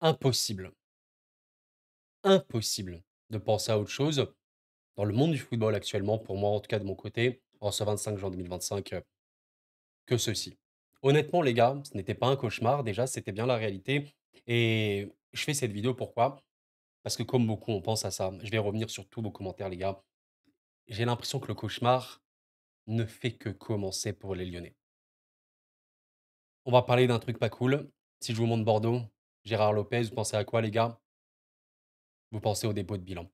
Impossible, impossible de penser à autre chose dans le monde du football actuellement, pour moi en tout cas de mon côté, en ce 25 juin 2025, que ceci. Honnêtement les gars, ce n'était pas un cauchemar déjà, c'était bien la réalité et je fais cette vidéo pourquoi? Parce que comme beaucoup on pense à ça. Je vais revenir sur tous vos commentaires les gars. J'ai l'impression que le cauchemar ne fait que commencer pour les Lyonnais. On va parler d'un truc pas cool. Si je vous montre Bordeaux, Gérard Lopez, vous pensez à quoi les gars? Vous pensez au dépôt de bilan.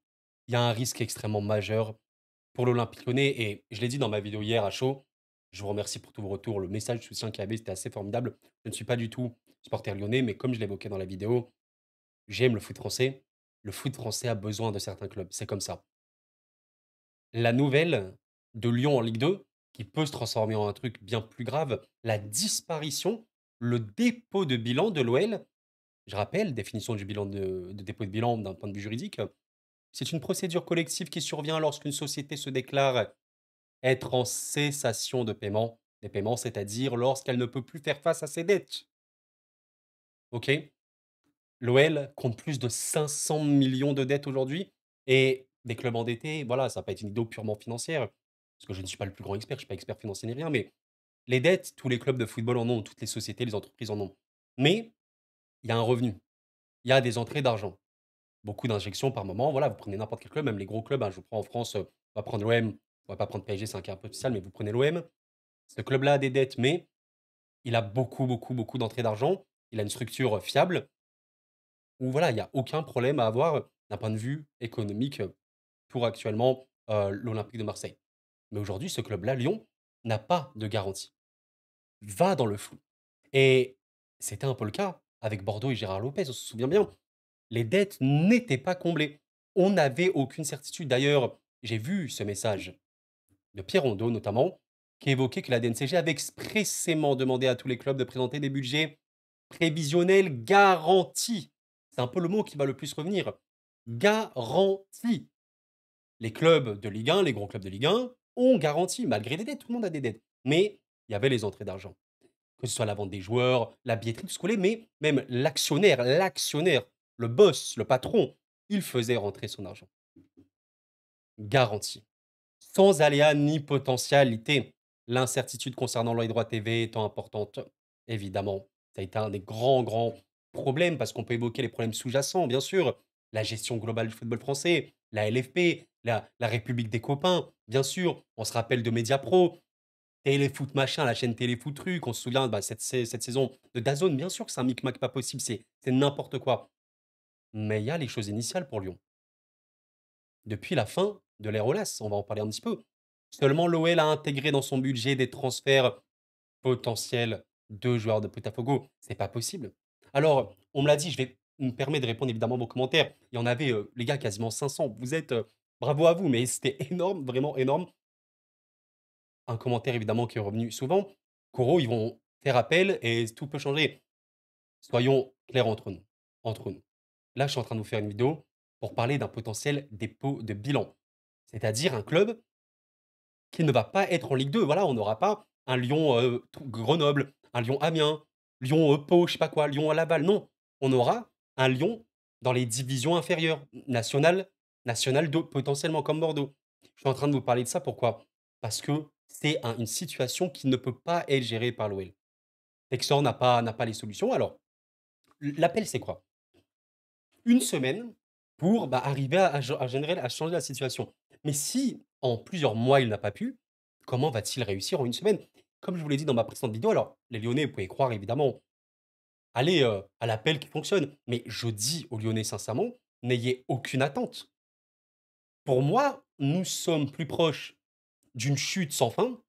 Il y a un risque extrêmement majeur pour l'Olympique Lyonnais et je l'ai dit dans ma vidéo hier à chaud, je vous remercie pour tous vos retours, le message de soutien qu'il y avait, c'était assez formidable. Je ne suis pas du tout supporter lyonnais, mais comme je l'évoquais dans la vidéo, j'aime le foot français. Le foot français a besoin de certains clubs, c'est comme ça. La nouvelle de Lyon en Ligue 2, qui peut se transformer en un truc bien plus grave, la disparition, le dépôt de bilan de l'OL. Je rappelle, définition du bilan de dépôt de bilan d'un point de vue juridique, c'est une procédure collective qui survient lorsqu'une société se déclare être en cessation de paiement des paiements, c'est-à-dire lorsqu'elle ne peut plus faire face à ses dettes. OK? L'OL compte plus de 500 millions de dettes aujourd'hui et des clubs endettés, voilà, ça va pas être une idée purement financière, parce que je ne suis pas le plus grand expert, je suis pas expert financier ni rien, mais les dettes, tous les clubs de football en ont, toutes les sociétés, les entreprises en ont. Mais il y a un revenu, il y a des entrées d'argent. Beaucoup d'injections par moment, voilà, vous prenez n'importe quel club, même les gros clubs, hein, je vous prends en France, on va prendre l'OM, on va pas prendre PSG, c'est un cas un peu spécial, mais vous prenez l'OM, ce club-là a des dettes, mais il a beaucoup, beaucoup, beaucoup d'entrées d'argent. Il a une structure fiable où voilà, il y a aucun problème à avoir d'un point de vue économique, pour actuellement, l'Olympique de Marseille. Mais aujourd'hui, ce club-là, Lyon, n'a pas de garantie. Va dans le flou et c'était un peu le cas avec Bordeaux et Gérard Lopez, on se souvient bien. Les dettes n'étaient pas comblées. On n'avait aucune certitude. D'ailleurs, j'ai vu ce message de Pierre Rondeau notamment, qui évoquait que la DNCG avait expressément demandé à tous les clubs de présenter des budgets prévisionnels garantis. C'est un peu le mot qui va le plus revenir. Garantis. Les clubs de Ligue 1, les gros clubs de Ligue 1, ont garanti, malgré des dettes, tout le monde a des dettes. Mais il y avait les entrées d'argent. Que ce soit la vente des joueurs, la billetterie, tout ce qu'on voulait, mais même l'actionnaire, le boss, le patron, il faisait rentrer son argent. Garanti. Sans aléa ni potentialité. L'incertitude concernant l'œil droit TV étant importante, évidemment. Ça a été un des grands, grands problèmes parce qu'on peut évoquer les problèmes sous-jacents, bien sûr. La gestion globale du football français, la LFP, la République des copains, bien sûr. On se rappelle de Mediapro, Téléfoot machin, la chaîne Téléfoot truc. On se souvient bah, cette saison de DAZN, bien sûr que c'est un micmac pas possible, c'est n'importe quoi. Mais il y a les choses initiales pour Lyon. Depuis la fin de l'ère Aulas, on va en parler un petit peu. Seulement l'OL a intégré dans son budget des transferts potentiels de joueurs de Botafogo. C'est pas possible. Alors, on me l'a dit, je vais me permettre de répondre évidemment à vos commentaires. Il y en avait, les gars, quasiment 500. Vous êtes, bravo à vous, mais c'était énorme, vraiment énorme. Un commentaire évidemment qui est revenu souvent. Coro, ils vont faire appel et tout peut changer. Soyons clairs entre nous. Entre nous. Là, je suis en train de vous faire une vidéo pour parler d'un potentiel dépôt de bilan. C'est-à-dire un club qui ne va pas être en Ligue 2. Voilà, on n'aura pas un Lyon, Grenoble, un Lyon Amiens, Lyon, Pau, je sais pas quoi, Lyon à Laval. Non, on aura un Lyon dans les divisions inférieures, national 2 potentiellement comme Bordeaux. Je suis en train de vous parler de ça, pourquoi? Parce que c'est une situation qui ne peut pas être gérée par l'OL. Textor n'a pas les solutions. Alors, l'appel, c'est quoi? Une semaine pour, bah, arriver à changer la situation. Mais si en plusieurs mois, il n'a pas pu, comment va-t-il réussir en une semaine? Comme je vous l'ai dit dans ma précédente vidéo, alors les Lyonnais, vous pouvez croire évidemment, allez, à l'appel qui fonctionne. Mais je dis aux Lyonnais sincèrement, n'ayez aucune attente. Pour moi, nous sommes plus proches d'une chute sans fin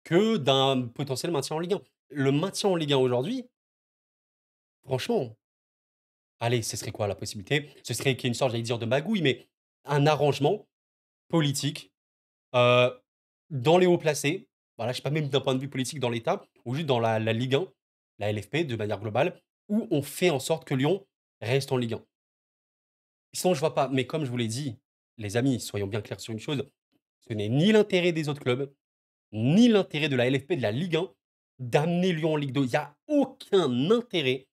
que d'un potentiel maintien en Ligue 1. Le maintien en Ligue 1 aujourd'hui, franchement, allez, ce serait quoi la possibilité? Ce serait qu'il y ait une sorte, j'allais dire, de magouille, mais un arrangement politique, heu, dans les hauts placés, voilà, je sais pas, même d'un point de vue politique dans l'État ou juste dans la Ligue 1, la LFP de manière globale, où on fait en sorte que Lyon reste en Ligue 1. Sinon je vois pas, mais comme je vous l'ai dit, les amis, soyons bien clairs sur une chose, ce n'est ni l'intérêt des autres clubs, ni l'intérêt de la LFP, de la Ligue 1, d'amener Lyon en Ligue 2. Il y a aucun intérêt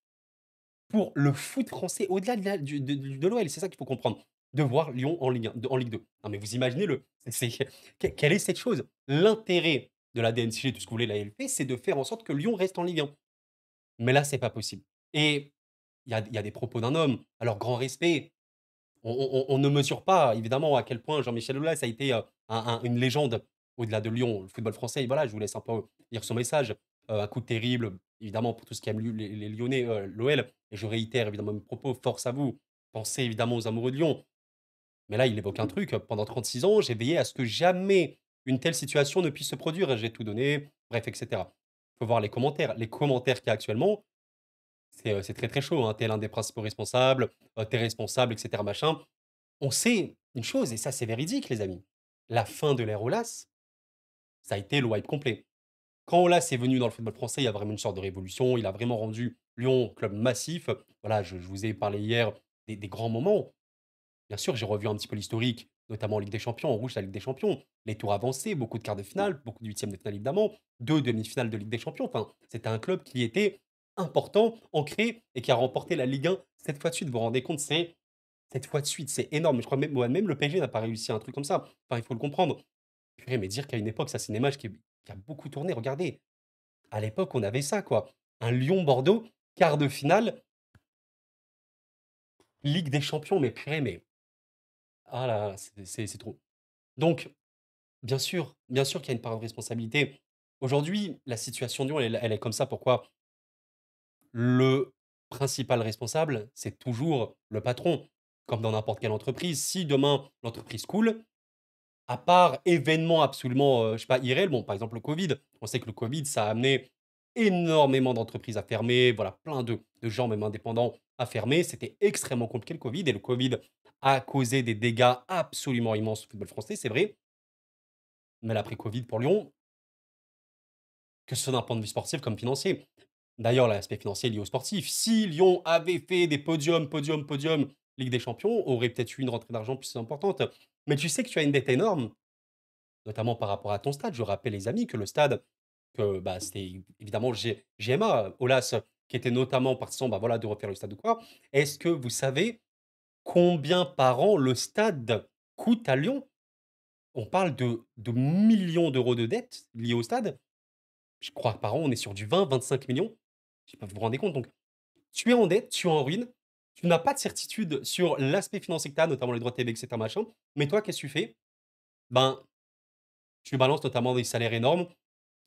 pour le foot français, au-delà de la du de l'OL, c'est ça qu'il faut comprendre, de voir Lyon en Ligue 1 en Ligue 2. Non mais vous imaginez le c'est quelle est cette chose? L'intérêt de la DNCG, tout ce que vous voulez, la LFP, c'est de faire en sorte que Lyon reste en Ligue 1. Mais là, c'est pas possible et il y a des propos d'un homme, alors grand respect, on ne mesure pas évidemment à quel point Jean-Michel Aulas a été, une légende au-delà de Lyon, le football français et voilà, je vous laisse un peu lire son message. Un coup terrible évidemment pour tout ce qui aime les Lyonnais, l'OL et je réitère évidemment mes propos, force à vous. Pensez évidemment aux amoureux de Lyon. Mais là, il évoque un truc, pendant 36 ans, j'ai veillé à ce que jamais une telle situation ne puisse se produire, j'ai tout donné, bref et cetera. Faut voir les commentaires. Les commentaires qu'il y a actuellement, c'est très, très chaud, hein. Tu es l'un des principaux responsables, tu es responsable et cetera machin. On sait une chose et ça c'est véridique les amis, la fin de l'ère Aulas, ça a été le wipe complet. Quand Aulas est venu dans le football français, il y a vraiment une sorte de révolution, il a vraiment rendu Lyon club massif. Voilà, je vous ai parlé hier des grands moments. Bien sûr, j'ai revu un petit peu l'historique, notamment en Ligue des Champions, en rouge la Ligue des Champions, les tours avancés, beaucoup de quarts de finale, beaucoup de huitièmes de finale évidemment, 2 demi-finales de Ligue des Champions. Enfin, c'était un club qui était important, ancré et qui a remporté la Ligue 1 7 fois de suite. Vous vous rendez compte, c'est 7 fois de suite, c'est énorme. Je crois même le PSG n'a pas réussi un truc comme ça. Enfin, il faut le comprendre. Purée, mais dire qu'à une époque, ça c'est une image qui a beaucoup tourné. Regardez, à l'époque, on avait ça quoi. Un Lyon-Bordeaux, quart de finale, Ligue des Champions, mais purée, mais ah là là, c'est trop. Donc bien sûr qu'il y a une part de responsabilité. Aujourd'hui, la situation de Lyon, elle est comme ça. Pourquoi? Le principal responsable, c'est toujours le patron, comme dans n'importe quelle entreprise. Si demain, l'entreprise coule, à part événement absolument, je sais pas, irréel, bon, par exemple, le covid. On sait que le covid, ça a amené énormément d'entreprises à fermer, voilà, plein de gens, même indépendants, à fermer. C'était extrêmement compliqué le covid et le covid a causé des dégâts absolument immenses au football français, c'est vrai. Mais l'après-covid pour Lyon, que ce soit d'un point de vue sportif comme financier. D'ailleurs, l'aspect financier est lié au sportif. Si Lyon avait fait des podiums, Ligue des Champions, aurait peut-être eu une rentrée d'argent plus importante. Mais tu sais que tu as une dette énorme, notamment par rapport à ton stade. Je rappelle les amis que le stade, que bah, c'était évidemment GMA, Olas, qui était notamment partisan bah, voilà, de refaire le stade ou quoi. Est-ce que vous savez combien par an le stade coûte à Lyon? On parle de millions d'euros de dettes liées au stade. Je crois que par an, on est sur du 20-25 millions. Je sais pas, vous vous rendez compte? Donc, tu es en dette, tu es en ruine, tu n'as pas de certitude sur l'aspect financier que tu as, notamment les droits TV, et cetera, machin. Mais toi, qu'est-ce que tu fais? Ben, tu balances notamment des salaires énormes,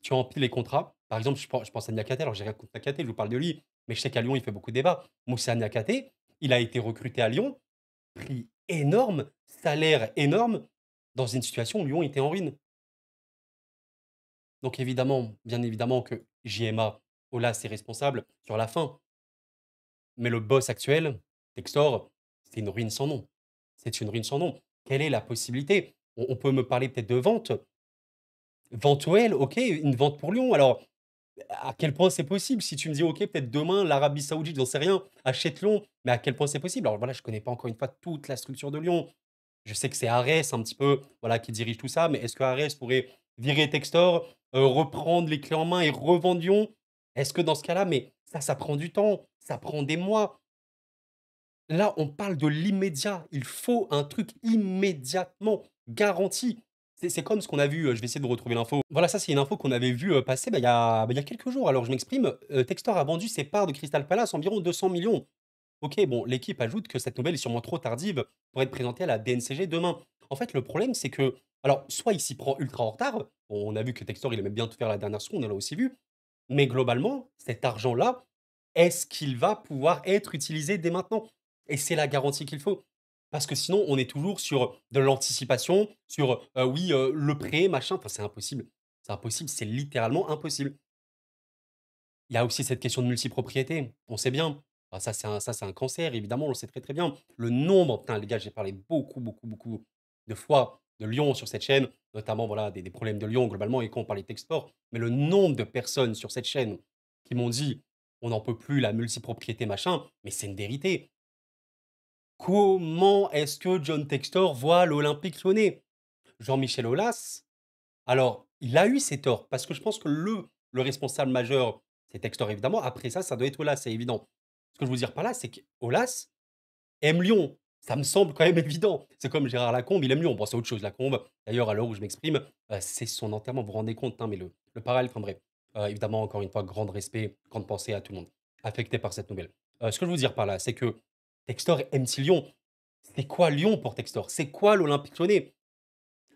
tu empiles les contrats. Par exemple, je pense à Niakhaté, alors j'ai rien contre Niakhaté, je vous parle de lui, mais je sais qu'à Lyon, il fait beaucoup de débats. Moussa Niakhaté, il a été recruté à Lyon, prix énorme, salaire énorme, dans une situation où Lyon était en ruine. Donc évidemment, bien évidemment que JMA, Olas est responsable sur la fin. Mais le boss actuel, Textor, c'est une ruine sans nom. C'est une ruine sans nom. Quelle est la possibilité? On peut me parler peut-être de vente. Vente OL, OK, une vente pour Lyon. Alors, à quel point c'est possible? Si tu me dis: «OK, peut-être demain l'Arabie Saoudite, j'en sais rien, achète Lyon», mais à quel point c'est possible? Alors voilà, je connais pas encore une fois toute la structure de Lyon. Je sais que c'est Arès un petit peu, voilà, qui dirige tout ça, mais est-ce que Arès pourrait virer Textor, reprendre les clés en main et revendre Lyon? Est-ce que dans ce cas-là mais ça prend du temps, ça prend des mois. Là, on parle de l'immédiat. Il faut un truc immédiatement, garanti. C'est comme ce qu'on a vu, je vais essayer de retrouver l'info. Voilà, ça, c'est une info qu'on avait vu, passer, il y a quelques jours. Alors je m'exprime, Textor a vendu ses parts de Crystal Palace environ 200 millions. OK, bon, l'équipe ajoute que cette nouvelle est sûrement trop tardive pour être présentée à la DNCG demain. En fait, le problème, c'est que alors soit il s'y prend ultra en retard, on a vu que Textor, il aimait bien tout faire à la dernière seconde, on l'a aussi vu, mais globalement, cet argent-là, est-ce qu'il va pouvoir être utilisé dès maintenant? Et c'est la garantie qu'il faut. Parce que sinon, on est toujours sur de l'anticipation, sur, oui, le prêt, machin, enfin, c'est impossible. C'est impossible, c'est littéralement impossible. Il y a aussi cette question de multipropriété. On sait bien. Bah, ça, c'est un cancer, évidemment, on le sait très, très bien. Le nombre, putain, les gars, j'ai parlé beaucoup de fois de Lyon sur cette chaîne, notamment, voilà, des problèmes de Lyon globalement et quand on parlait de Textor. Mais le nombre de personnes sur cette chaîne qui m'ont dit: «On n'en peut plus, la multipropriété, machin», mais c'est une vérité. Comment est-ce que John Textor voit l'Olympique Lyonnais? Jean-Michel Aulas, alors, il a eu ses torts, parce que je pense que le responsable majeur, c'est Textor évidemment. Après ça, ça doit être Aulas, c'est évident. Parce Ce que je veux dire par là, c'est qu'Aulas aime Lyon. Ça me semble quand même évident. C'est comme Gérard Lacombe, il aime Lyon. Bon, c'est autre chose, Lacombe. D'ailleurs, à l'heure où je m'exprime, c'est son enterrement. Vous vous rendez compte, hein, mais le parallèle, enfin bref. Évidemment, encore une fois, grand respect, grande pensée à tout le monde affecté par cette nouvelle. Ce que je veux dire par là, c'est que Textor aime-t-il Lyon? C'est quoi Lyon pour Textor? C'est quoi l'Olympique Lyonnais?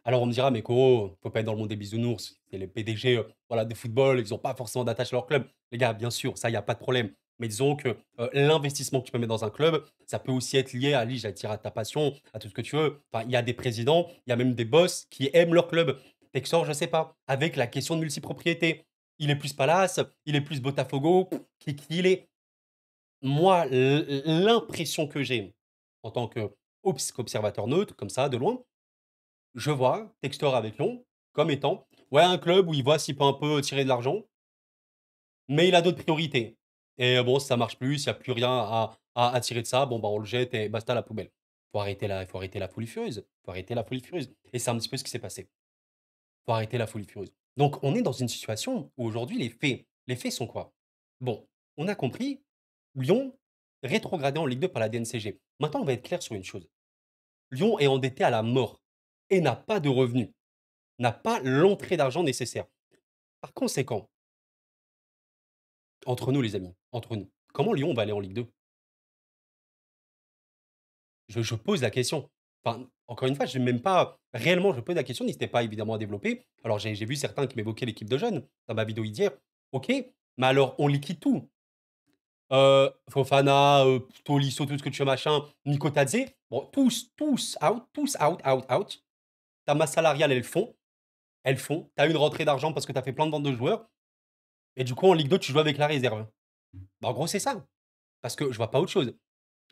Alors on me dira: «Mais Koro, faut pas être dans le monde des bisounours, c'est les PDG, voilà, de football, ils ont pas forcément d'attache à leur club». Les gars, bien sûr, ça, il y a pas de problème. Mais disons que, l'investissement que tu peux mettre dans un club, ça peut aussi être lié à, j'allais dire, à ta passion, à tout ce que tu veux. Enfin, il y a des présidents, il y a même des boss qui aiment leur club. Texor, je sais pas, avec la question de multipropriété. Il est plus Palace, il est plus Botafogo, qui il est. Moi, l'impression que j'ai en tant qu'observateur neutre, comme ça, de loin, je vois Textor avec Lyon comme étant, ouais, un club où il voit s'il peut un peu tirer de l'argent, mais il a d'autres priorités. Et bon, si ça marche plus, s'il y a plus rien à tirer de ça, bon, bah, on le jette et basta à la poubelle. Faut arrêter la folie furieuse. Faut arrêter la folie furieuse. Et c'est un petit peu ce qui s'est passé. Faut arrêter la folie furieuse. Donc, on est dans une situation où aujourd'hui, les faits sont quoi? Bon, on a compris, Lyon rétrogradé en Ligue 2 par la DNCG. Maintenant, on va être clair sur une chose. Lyon est endetté à la mort et n'a pas de revenus, n'a pas l'entrée d'argent nécessaire. Par conséquent, entre nous les amis, entre nous, comment Lyon va aller en Ligue 2? Je pose la question. Enfin, encore une fois, je même pas réellement je pose la question, n'hésitez pas évidemment à développer. Alors j'ai vu certains qui m'évoquaient l'équipe de jeunes dans ma vidéo hier. OK, mais alors on liquide tout. Fofana, Tolisso, tout ce que tu veux machin, Nico Tadze, bon tous out, out, out. Ta masse salariale, elles font. Tu as une rentrée d'argent parce que tu as fait plein de ventes de joueurs et du coup en Ligue 2 tu joues avec la réserve. Bah, en gros, c'est ça. Parce que je vois pas autre chose.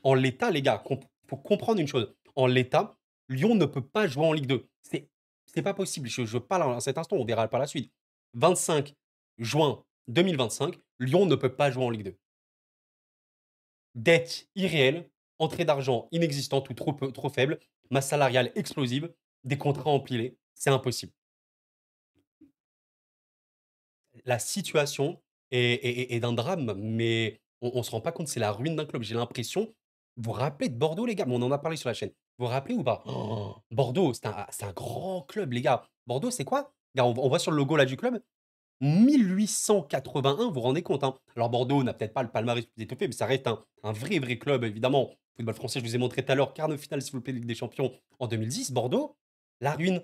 En l'état, les gars, faut comprendre une chose. En l'état, Lyon ne peut pas jouer en Ligue 2. C'est pas possible. Je parle à cet instant, on verra par la suite. 25 juin 2025, Lyon ne peut pas jouer en Ligue 2. Dette irréelle, entrée d'argent inexistante ou trop faible, masse salariale explosive, des contrats empilés, c'est impossible. La situation est d'un drame, mais on se rend pas compte, c'est la ruine d'un club. J'ai l'impression vous vous rappelez de Bordeaux, les gars? Mais on en a parlé sur la chaîne. Vous vous rappelez ou pas? Oh, Bordeaux, c'est un grand club, les gars. Bordeaux, c'est quoi? Regarde, on voit sur le logo là du club, 1881, vous vous rendez compte, hein? Alors Bordeaux n'a peut-être pas le palmarès le plus étoffé, mais ça reste un vrai, vrai club, évidemment. Football français, je vous ai montré tout à l'heure, quart de finale, s'il vous plaît, Ligue des Champions en 2010. Bordeaux, la ruine.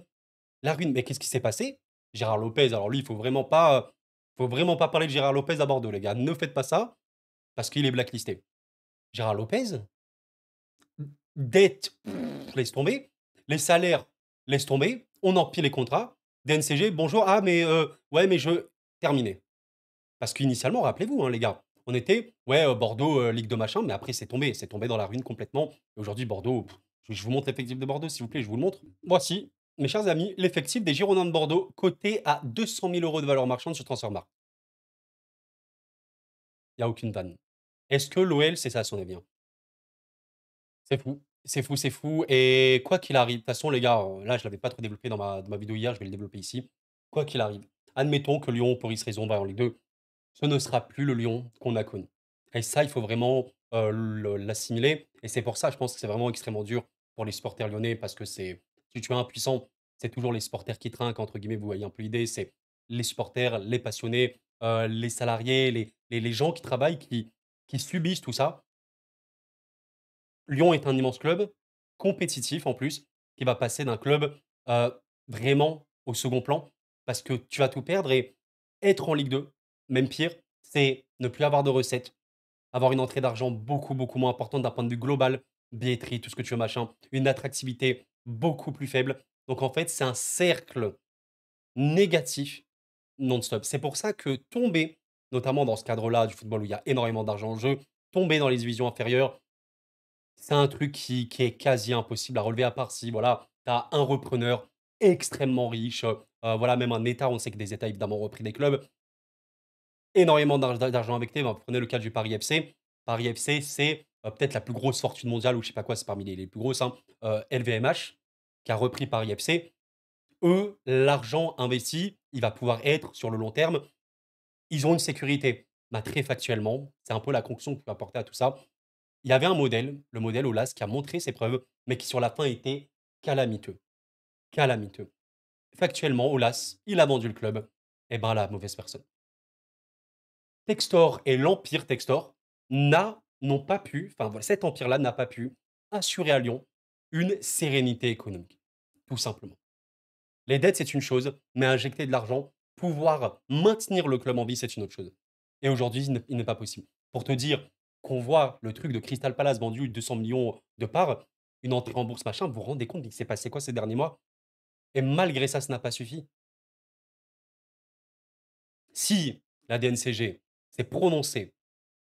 La ruine. Mais qu'est-ce qui s'est passé? Gérard Lopez, alors lui, faut vraiment pas parler de Gérard Lopez à Bordeaux, les gars. Ne faites pas ça, parce qu'il est blacklisté. Gérard Lopez, dette, laisse tomber. Les salaires, laisse tomber. On empile les contrats. DNCG, bonjour. Ah, mais ouais, mais je. Terminé. Parce qu'initialement, rappelez-vous, hein, les gars, on était, ouais, Bordeaux, Ligue de machin, mais après, c'est tombé dans la ruine complètement. Et aujourd'hui, Bordeaux, je vous montre l'effectif de Bordeaux, s'il vous plaît, je vous le montre. Voici, mes chers amis, l'effectif des Girondins de Bordeaux, coté à 200 000 euros de valeur marchande sur Transfermarkt. Il n'y a aucune vanne. Est-ce que l'OL, c'est ça son avenir? C'est fou. C'est fou, c'est fou. Et quoi qu'il arrive, de toute façon, les gars, là, je l'avais pas trop développé dans ma vidéo hier, je vais le développer ici. Quoi qu'il arrive, admettons que Lyon, pour X raison, va en Ligue 2, ce ne sera plus le Lyon qu'on a connu. Et ça, il faut vraiment l'assimiler. Et c'est pour ça, je pense que c'est vraiment extrêmement dur pour les supporters lyonnais parce que si tu es impuissant, c'est toujours les supporters qui trinquent, entre guillemets, vous voyez un peu l'idée, c'est les supporters, les passionnés, les salariés, les gens qui travaillent, qui subissent tout ça. Lyon est un immense club, compétitif en plus, qui va passer d'un club, vraiment au second plan parce que tu vas tout perdre et être en Ligue 2, même pire, c'est ne plus avoir de recettes, avoir une entrée d'argent beaucoup, beaucoup moins importante d'un point de vue global, billetterie, tout ce que tu veux, machin, une attractivité beaucoup plus faible. Donc en fait, c'est un cercle négatif non-stop. C'est pour ça que tomber, notamment dans ce cadre-là du football où il y a énormément d'argent en jeu, tomber dans les divisions inférieures, c'est un truc qui est quasi impossible à relever à part si, voilà, tu as un repreneur extrêmement riche, voilà, même un État, on sait que des États évidemment ont repris des clubs, énormément d'argent invecté. Ben, prenez le cas du Paris FC. Paris FC, c'est, peut-être la plus grosse fortune mondiale ou je sais pas quoi, c'est parmi les plus grosses, hein, LVMH qui a repris Paris FC. Eux, l'argent investi, il va pouvoir être sur le long terme, ils ont une sécurité. bah, très factuellement, c'est un peu la conclusion que je peux apporter à tout ça. Il y avait un modèle, le modèle Olas, qui a montré ses preuves, mais qui sur la fin était calamiteux, calamiteux. Factuellement, Olas, il a vendu le club, et ben la mauvaise personne. Textor et l'empire Textor n'ont pas pu, enfin voilà, cet empire-là n'a pas pu assurer à Lyon une sérénité économique, tout simplement. Les dettes, c'est une chose, mais injecter de l'argent, pouvoir maintenir le club en vie, c'est une autre chose. Et aujourd'hui, il n'est pas possible. Pour te dire qu'on voit le truc de Crystal Palace vendu 200 millions de parts, une entrée en bourse, machin, vous vous rendez compte qu'il s'est passé quoi ces derniers mois? Et malgré ça, ça n'a pas suffi. Si la DNCG s'est prononcée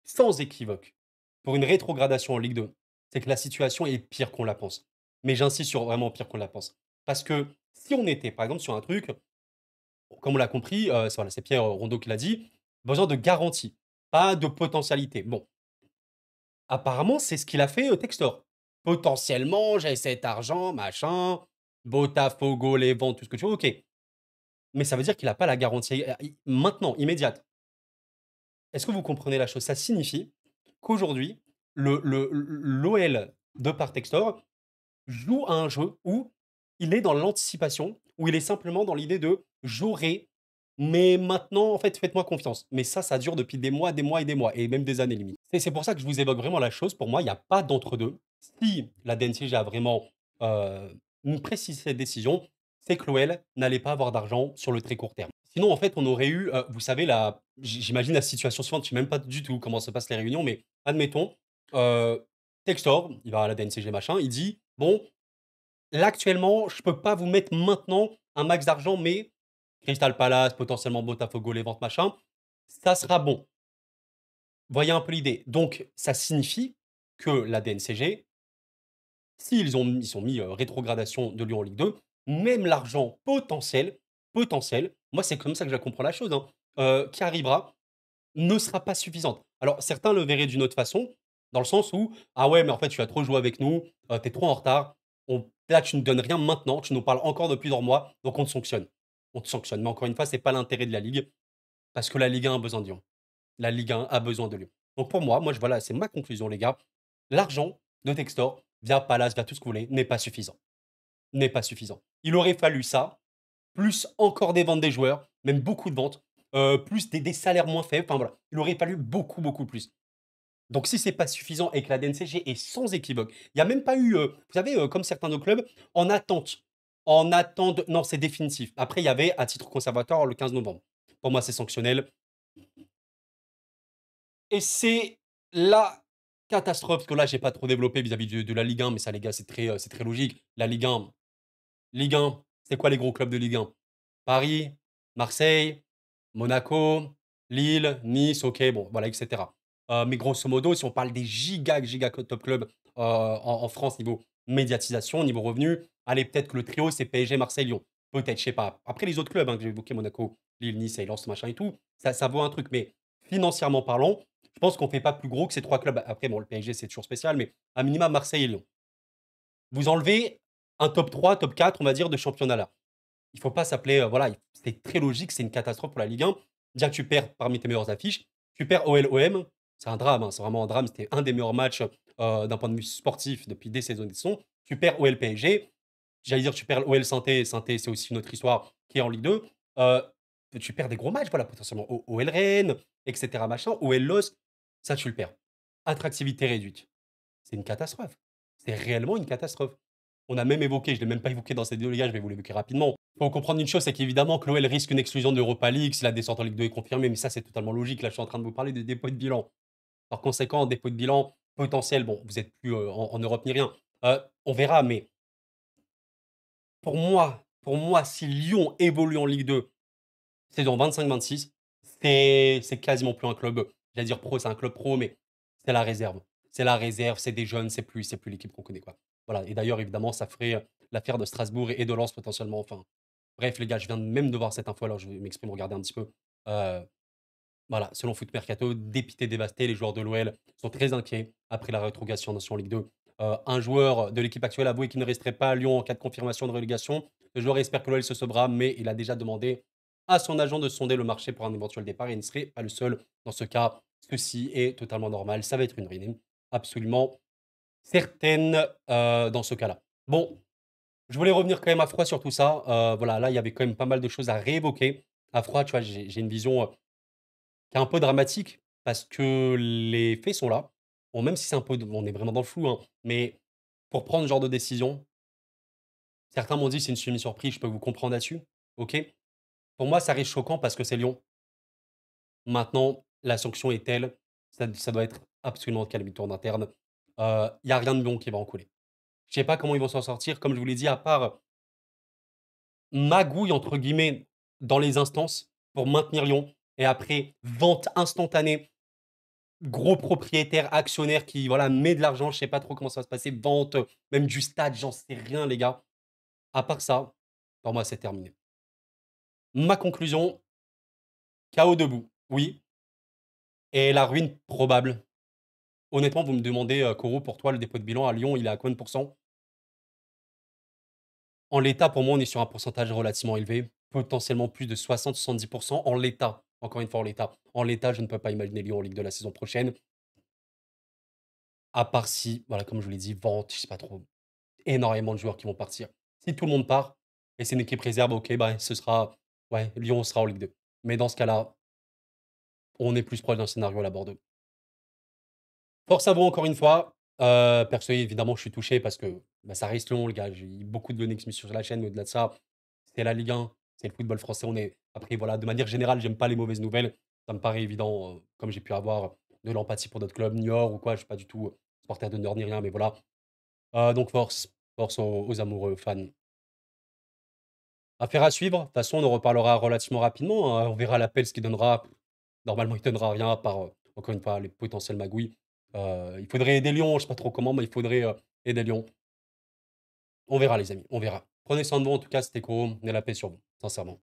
sans équivoque pour une rétrogradation en Ligue 2, c'est que la situation est pire qu'on la pense. Mais j'insiste sur vraiment pire qu'on la pense. Parce que si on était, par exemple, sur un truc, comme on l'a compris, voilà, c'est Pierre Rondeau qui l'a dit, besoin de garantie, pas de potentialité. Bon, apparemment, c'est ce qu'il a fait, Textor. Potentiellement, j'ai cet argent, machin, Botafogo, les ventes, tout ce que tu veux, OK. Mais ça veut dire qu'il a pas la garantie, maintenant, immédiate. Est-ce que vous comprenez la chose? Ça signifie qu'aujourd'hui, l'OL de par Textor joue à un jeu où il est dans l'anticipation, où il est simplement dans l'idée de: «J'aurai, mais maintenant, en fait, faites-moi confiance». Mais ça dure depuis des mois et des mois et même des années limite. C'est pour ça que je vous évoque vraiment la chose. Pour moi, il y a pas d'entre-deux. Si la DNCG a vraiment, précisé cette décision, c'est que l'OL n'allait pas avoir d'argent sur le très court terme. Sinon, en fait, on aurait eu, vous savez, j'imagine la situation suivante, je sais même pas du tout comment se passent les réunions, mais admettons, heu, Textor, il va à la DNCG machin, il dit: «Bon, là, actuellement, je peux pas vous mettre maintenant un max d'argent, mais Crystal Palace, potentiellement Botafogo, les ventes, machin, ça sera bon. Voyez un peu l'idée. Donc, ça signifie que la DNCG, ils sont mis rétrogradation de Lyon en Ligue 2, même l'argent potentiel, moi c'est comme ça que je comprends la chose, hein, qui arrivera, ne sera pas suffisante. Alors certains le verraient d'une autre façon, dans le sens où: «Ah ouais, mais en fait, tu as trop joué avec nous, tu es trop en retard. Là, tu ne donnes rien maintenant, tu nous parles encore de plusieurs mois, donc on te sanctionne». On te sanctionne, mais encore une fois, c'est pas l'intérêt de la ligue, parce que la Ligue 1 a besoin de Lyon. La Ligue 1 a besoin de Lyon. Donc pour moi, voilà, c'est ma conclusion les gars. L'argent de Textor, via Palace, via tout ce que vous voulez, n'est pas suffisant. N'est pas suffisant. Il aurait fallu ça, plus encore des ventes des joueurs, même beaucoup de ventes, plus des salaires moins faibles, enfin voilà. Il aurait fallu beaucoup, beaucoup plus. Donc si c'est pas suffisant et que la DNCG est sans équivoque, il y a même pas eu, vous savez, comme certains de nos clubs, en attente. En attente non, c'est définitif. Après, il y avait à titre conservatoire le 15 novembre. Pour moi, c'est sanctionnel et c'est la catastrophe, parce que là, j'ai pas trop développé vis-à-vis de la Ligue 1, mais ça, les gars, c'est très logique. La Ligue 1, c'est quoi les gros clubs de Ligue 1? Paris, Marseille, Monaco, Lille, Nice, OK, bon, voilà, et cetera. Mais grosso modo, si on parle des giga top clubs, en France niveau médiatisation, niveau revenus, allez, peut-être que le trio, c'est PSG, Marseille, Lyon. Peut-être, je sais pas. Après les autres clubs, hein, que j'ai évoqués, Monaco, Lille, Nice et Lens, machin et tout, ça vaut un truc. Mais financièrement parlant, je pense qu'on fait pas plus gros que ces 3 clubs. Après, bon, le PSG, c'est toujours spécial, mais à minima, Marseille et Lyon. Vous enlevez un top 3, top 4, on va dire, de championnat là. Il faut pas s'appeler, voilà, c'est très logique, c'est une catastrophe pour la Ligue 1. Déjà que tu perds parmi tes meilleures affiches, tu perds OL-OM, c'est un drame, hein, c'est vraiment un drame. C'était un des meilleurs matchs, d'un point de vue sportif depuis des saisons et des saisons. Tu perds OL-PSG, j'allais dire tu perds OL-Sainté, Sainté, c'est aussi une autre histoire qui est en Ligue 2. Heu, Tu perds des gros matchs, voilà, potentiellement OL Rennes et cetera machin, OL LOSC, ça tu le perds. Attractivité réduite. C'est une catastrophe. C'est réellement une catastrophe. On a même évoqué, je l'ai même pas évoqué dans cette vidéo les gars, je vais vous l'évoquer rapidement. Faut comprendre une chose, c'est qu'évidemment que l'OL risque une exclusion d'Europa League si la descente en Ligue 2 est confirmée, mais ça c'est totalement logique. Là, je suis en train de vous parler des dépôts de bilan. Par conséquent, dépôt de bilan potentiel, bon, vous êtes plus, en Europe ni rien. On verra, mais pour moi, si Lyon évolue en Ligue 2 saison 25-26, c'est quasiment plus un club, j'allais dire pro, c'est un club pro, mais c'est la réserve. C'est la réserve, c'est des jeunes, c'est plus l'équipe qu'on connaît, quoi. Voilà, et d'ailleurs, évidemment, ça ferait, l'affaire de Strasbourg et de Lens potentiellement, enfin, bref, les gars, je viens même de voir cette info, alors je vais m'exprimer, regardez un petit peu. Heu, voilà, selon Foot Mercato, dépité, dévasté, les joueurs de l'OL sont très inquiets après la rétrogradation en Ligue 2. Un joueur de l'équipe actuelle a avoué qu'il ne resterait pas à Lyon en cas de confirmation de relégation. Le joueur espère que l'OL se sauvera, mais il a déjà demandé à son agent de sonder le marché pour un éventuel départ et il ne serait pas le seul dans ce cas. Ceci est totalement normal. Ça va être une ruine absolument certaine, dans ce cas-là. Bon, je voulais revenir quand même à froid sur tout ça. Voilà, là, il y avait quand même pas mal de choses à réévoquer. À froid, tu vois, j'ai une vision, qui est un peu dramatique parce que les faits sont là. Bon, même si c'est un peu on est vraiment dans le flou, hein, mais pour prendre ce genre de décision, certains m'ont dit: «C'est une semi-surprise», je peux vous comprendre là-dessus, OK. Pour moi, ça reste choquant parce que c'est Lyon. Maintenant, la sanction est telle, ça doit être absolument calamité en interne. Il y a rien de bon qui va en couler. Je sais pas comment ils vont s'en sortir, comme je vous l'ai dit, à part «magouille» entre guillemets dans les instances pour maintenir Lyon et après vente instantanée. Gros propriétaire, actionnaire qui, voilà, met de l'argent, je sais pas trop comment ça va se passer, vente, même du stade, j'en sais rien les gars. À part ça, pour moi, c'est terminé. Ma conclusion, chaos debout, oui, et la ruine probable. Honnêtement, vous me demandez, Koro, pour toi, le dépôt de bilan à Lyon, il est à combien de pourcents? En l'état, pour moi, on est sur un pourcentage relativement élevé, potentiellement plus de 60-70 en l'état. Encore une fois, en l'état. En l'état, je ne peux pas imaginer Lyon en Ligue 2 la saison prochaine, à part si, voilà, comme je vous l'ai dit, vente, je sais pas trop. Énormément de joueurs qui vont partir. Si tout le monde part et c'est une équipe réserve, OK, bah, ce sera ouais, Lyon sera en Ligue 2. Mais dans ce cas-là, on est plus proche d'un scénario à la Bordeaux. Force à vous encore une fois. Perso, évidemment, je suis touché parce que, bah, ça reste Lyon, les gars. J'ai eu beaucoup de données qui me suivent sur la chaîne, mais au-delà de ça, c'est la Ligue 1, c'est le football français. On est après voilà, de manière générale, j'aime pas les mauvaises nouvelles. Ça me paraît évident, comme j'ai pu avoir de l'empathie pour notre club Niort ou quoi. Je suis pas du tout, supporter de Niort ni rien, mais voilà. Donc force aux amoureux, fans. Affaire à suivre. De toute façon, on en reparlera relativement rapidement, hein. On verra l'appel, ce qu'il donnera. Normalement, il donnera rien à part, encore une fois, les potentielles magouilles. Il faudrait aider Lyon, je sais pas trop comment, mais il faudrait, aider Lyon. On verra les amis, on verra. Prenez soin de vous en tout cas, c'était cool et la paix sur vous, sincèrement.